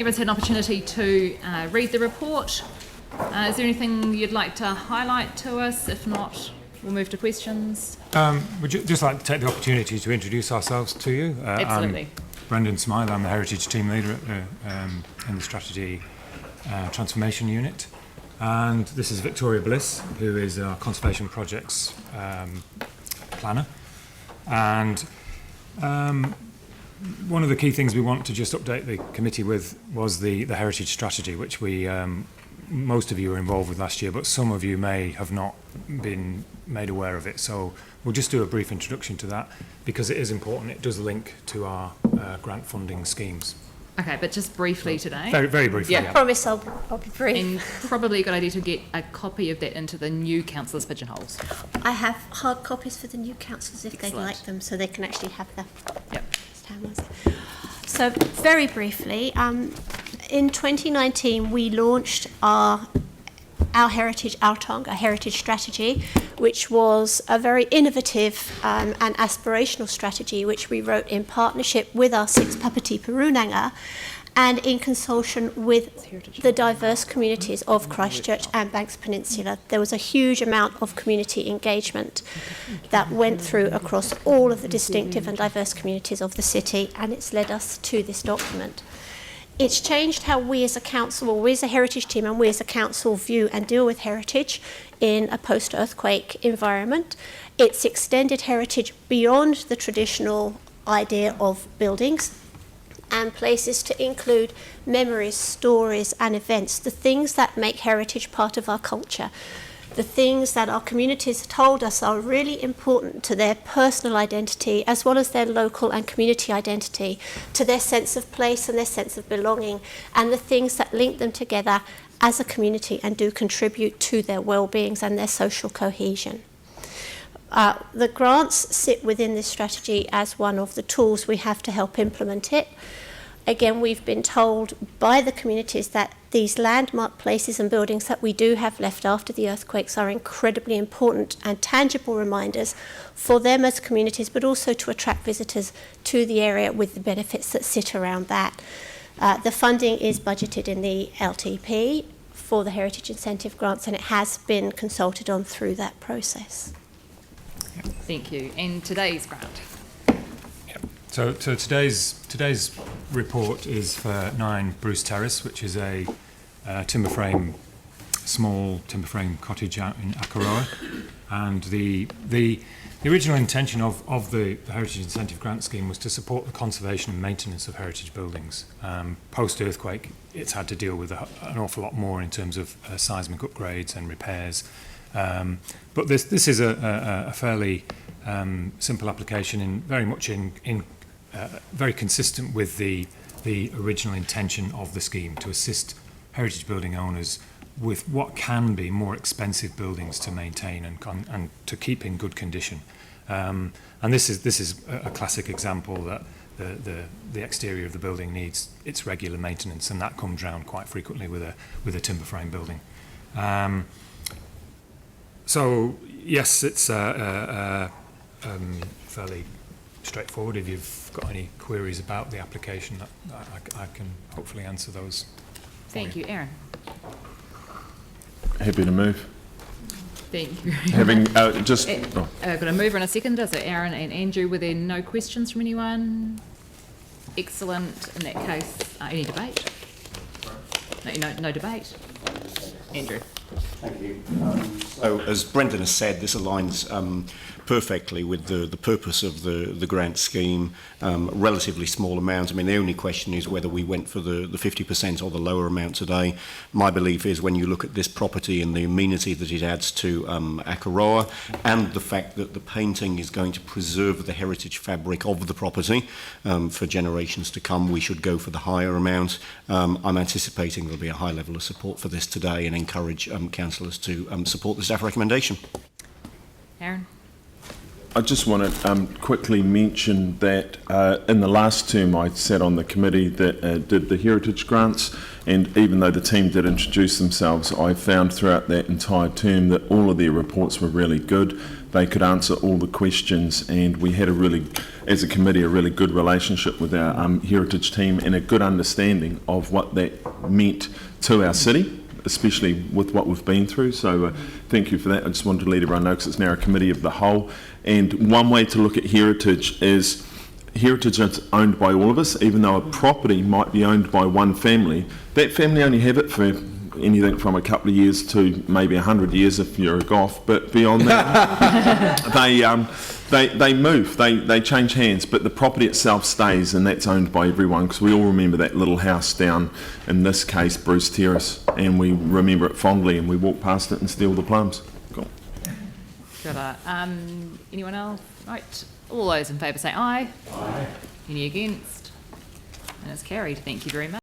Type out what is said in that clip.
everyone's had an opportunity to read the report. Is there anything you'd like to highlight to us? If not, we'll move to questions. Would you just like to take the opportunity to introduce ourselves to you? Absolutely. I'm Brendan Smythe. I'm the Heritage Team Leader in the Strategy Transformation Unit. And this is Victoria Bliss, who is our Conservation Projects Planner. And one of the key things we want to just update the committee with was the Heritage Strategy, which we most of you were involved with last year, but some of you may have not been made aware of it. So we'll just do a brief introduction to that because it is important. It does link to our grant funding schemes. Okay, but just briefly today. Very, very briefly. Yeah. Yeah. I promise I'll be brief. And probably a good idea to get a copy of that into the new councillors' pigeonholes. I have hard copies for the new councillors if they'd Excellent. like them, so they can actually have the Yep. ones. So very briefly, in 2019 we launched our Heritage Aotearoa Heritage Strategy, which was a very innovative and aspirational strategy which we wrote in partnership with our 6 Papati Perunanga and in consultation with the diverse communities of Christchurch and Banks Peninsula. There was a huge amount of community engagement that went through across all of the distinctive and diverse communities of the city, and it's led us to this document. It's changed how we as a council, or we as a heritage team and we as a council view and deal with heritage in a post-earthquake environment. It's extended heritage beyond the traditional idea of buildings and places to include memories, stories and events, the things that make heritage part of our culture, the things that our communities told us are really important to their personal identity as well as their local and community identity, to their sense of place and their sense of belonging, and the things that link them together as a community and do contribute to their well-beings and their social cohesion. The grants sit within this strategy as one of the tools we have to help implement it. Again, we've been told by the communities that these landmark places and buildings that we do have left after the earthquakes are incredibly important and tangible reminders for them as communities, but also to attract visitors to the area with the benefits that sit around that. The funding is budgeted in the LTP for the Heritage Incentive Grants, and it has been consulted on through that process. Thank you. And today's grant. So today's report is for 9 Bruce Terrace, which is a small timber frame cottage out in Akaroa. And the original intention of the Heritage Incentive Grant Scheme was to support the conservation and maintenance of heritage buildings. Post-earthquake, it's had to deal with an awful lot more in terms of seismic upgrades and repairs. But this is a fairly simple application, very much very consistent with the original intention of the scheme, to assist heritage building owners with what can be more expensive buildings to maintain and to keep in good condition. And this is a classic example that the exterior of the building needs its regular maintenance, and that comes round quite frequently with a timber frame building. So yes, it's fairly straightforward. If you've got any queries about the application, I can hopefully answer those. Thank you. Aaron. Happy to move. Thank you. Having just... I've got a mover and a seconder, so Aaron and Andrew. Were there no questions from anyone? Excellent. In that case, any debate? No debate. Andrew. Thank you. So, as Brendan has said, this aligns perfectly with the purpose of the grant scheme. Relatively small amount. I mean, the only question is whether we went for the 50% or the lower amount today. My belief is when you look at this property and the amenity that it adds to Akaroa, and the fact that the painting is going to preserve the heritage fabric of the property for generations to come, we should go for the higher amount. I'm anticipating there'll be a high level of support for this today and encourage councillors to support the staff recommendation. Aaron. I just want to quickly mention that in the last term I sat on the committee that did the heritage grants, and even though the team did introduce themselves, I found throughout that entire term that all of their reports were really good. they could answer all the questions, and we had as a committee, a really good relationship with our heritage team and a good understanding of what that meant to our city, especially with what we've been through. So thank you for that. I just wanted to let everyone know, because it's now a committee of the whole. And one way to look at heritage is owned by all of us. Even though a property might be owned by one family, that family only have it for anything from a couple of years to maybe 100 years if you're a goth, but beyond that they move, they change hands, but the property itself stays, and that's owned by everyone, because we all remember that little house down, in this case Bruce Terrace, and we remember it fondly, and we walk past it and steal the plums. Cool. Good. Anyone else? Right. All those in favour say aye. Aye. Any against? And it's carried. Thank you very much.